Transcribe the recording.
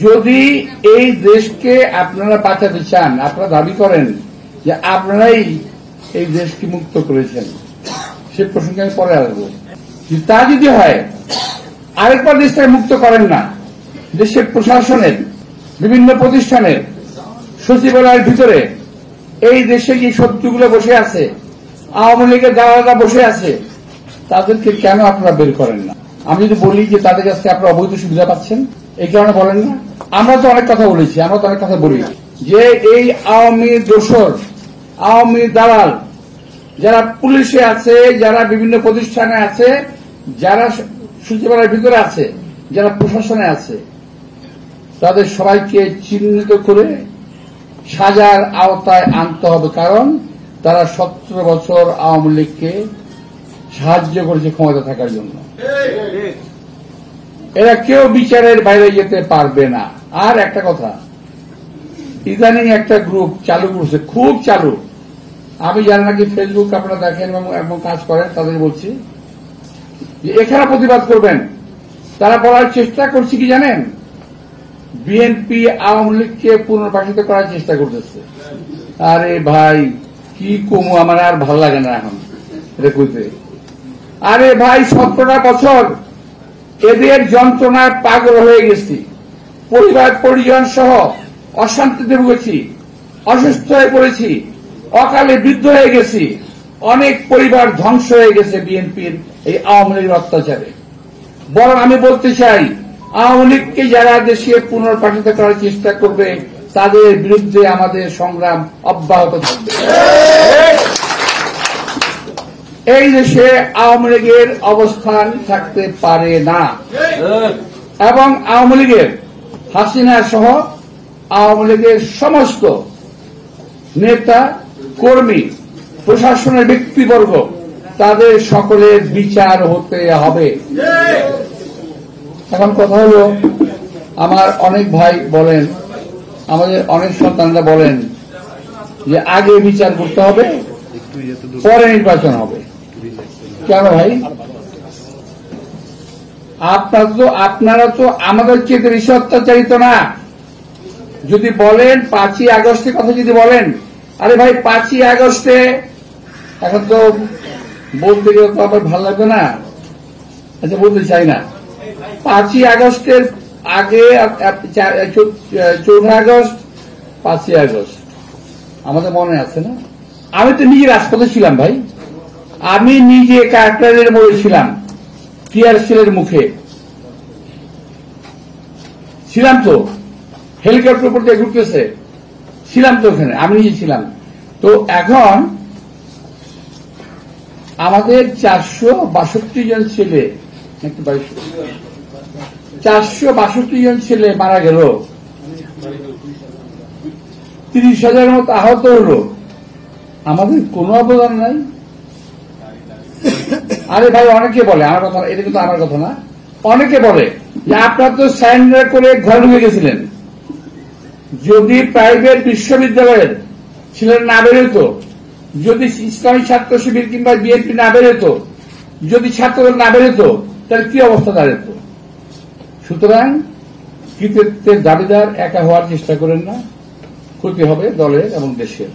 যদি এই দেশকে আপনারা বাঁচাতে চান, আপনারা দাবি করেন যে আপনারাই এই দেশকে মুক্ত করেছেন, সে প্রসঙ্গে আমি পরে আসবো। তা যদি হয়, আরেকবার দেশটাকে মুক্ত করেন না। দেশের প্রশাসনের বিভিন্ন প্রতিষ্ঠানের সচিবালয়ের ভিতরে এই দেশে যে শত্রুগুলো বসে আছে, আওয়ামী লীগের দালালরা বসে আছে, তাদেরকে কেন আপনারা বের করেন না? আমি যদি বলি যে তাদের কাছে আপনারা অবৈধ সুবিধা পাচ্ছেন, এই কারণে বলেন না? আমরা তো অনেক কথা বলেছি, আমরা তো অনেক কথা বলি যে এই আওয়ামী দোসর, আওয়ামী দালাল যারা পুলিশে আছে, যারা বিভিন্ন প্রতিষ্ঠানে আছে, যারা সচিবালয়ের ভিতরে আছে, যারা প্রশাসনে আছে, তাদের সবাইকে চিহ্নিত করে সাজার আওতায় আনতে হবে। কারণ তারা 17 বছর আওয়ামী লীগকে সাহায্য করেছে ক্ষমতা থাকার জন্য। এরা কেউ বিচারের বাইরে যেতে পারবে না। আর একটা কথা, ইদানিং একটা গ্রুপ চালু করছে, খুব চালু। আমি জানি নাকি ফেসবুক আপনারা দেখেন এবং কাজ করেন, তাদের বলছি যে এখানে প্রতিবাদ করবেন। তারা বলার চেষ্টা করছে কি জানেন? বিএনপি আওয়ামী লীগকে পুনর্বাসিত করার চেষ্টা করতেছে। আরে ভাই, কি কমু, আমার আর ভালো লাগে না এখন এটা কইতে। আরে ভাই, 17টা বছর এদের যন্ত্রণায় পাগল হয়ে গেছি, পরিবার পরিজন সহ অশান্তিতে ভুগেছি, অসুস্থ হয়ে পড়েছি, অকালে বৃদ্ধ হয়ে গেছি, অনেক পরিবার ধ্বংস হয়ে গেছে বিএনপির এই আওয়ামী লীগের অত্যাচারে। বরং আমি বলতে চাই, আওয়ামী লীগকে যারা দেশে পুনর্বাসিত করার চেষ্টা করবে, তাদের বিরুদ্ধে আমাদের সংগ্রাম অব্যাহত থাকবে। এই দেশে আওয়ামী লীগের অবস্থান থাকতে পারে না, এবং আওয়ামী লীগের হাসিনা সহ আওয়ামী লীগের সমস্ত নেতা কর্মী, প্রশাসনের ব্যক্তিবর্গ, তাদের সকলের বিচার হতে হবে। এখন কথা হলো, আমার অনেক ভাই বলেন, আমাদের অনেক সন্তানরা বলেন যে আগে বিচার করতে হবে, পরে নির্বাচন হবে। কেন ভাই? আপনারা তো আমাদের চেয়ে বেশি অত্যাচারিত না। যদি বলেন 5ই আগস্টের কথা যদি বলেন, আরে ভাই 5ই আগস্টে, এখন তো বলতে গেলে তো আবার ভালো লাগবে না, আচ্ছা বলতে চাই না। 5ই আগস্টের আগে 14 আগস্ট, 5ই আগস্ট আমাদের মনে আছে না? আমি তো নিজে রাজপথে ছিলাম ভাই, আমি নিজে কাকরাইলের মোড়ে ছিলাম, টিআরসির মুখে ছিলাম, তো হেলিকপ্টার উপর দিয়ে ঘুরতেছে, ছিলাম তো ওখানে, আমি নিজে ছিলাম। তো এখন আমাদের 462 জন ছেলে, 462 জন ছেলে মারা গেল, 30,000 মতো আহত হল, আমাদের কোনো অবদান নাই। আরে ভাই, অনেকে বলে, আমার কথা এটা কিন্তু আমার কথা না, অনেকে বলে যে আপনারা তো সারেন্ডার করে ঘরে ঢুকে গেছিলেন। যদি প্রাইভেট বিশ্ববিদ্যালয়ের ছেলেরা না বেরোতো, যদি ইসলামী ছাত্র শিবির কিংবা বিএনপি না বেরোতো, যদি ছাত্রদল না বেরোতো, তাহলে কি অবস্থা দাঁড়াতো? সুতরাং কৃতিত্বের দাবিদার একা হওয়ার চেষ্টা করেন না, ক্ষতি হবে দলের এবং দেশের।